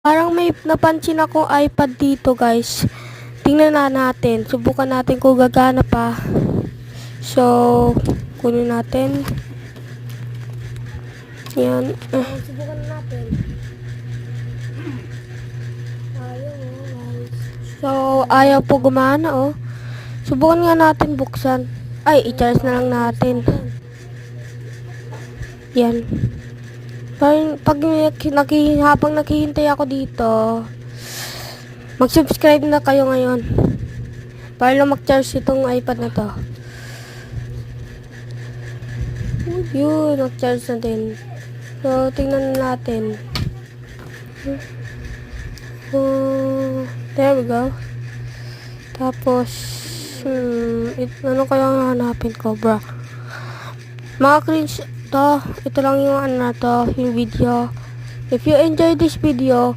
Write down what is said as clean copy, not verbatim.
Parang may napansin ako iPad dito, guys. Tingnan na natin. Subukan natin kung gagana pa. So, kunin natin. Yan. Subukan natin. So, ayaw po gumana, oh. Subukan nga natin buksan. Ay, i-charge na lang natin. Yan. Parang pag habang naghihintay ako dito, mag-subscribe na kayo ngayon. Para lang mag-charge itong iPad na to. Yun, mag-charge na din. So, tingnan natin. There we go. Tapos, ano kaya hanapin ko, bro? Mga cringe to. Ito lang yung ano na to, yung video. If you enjoy this video,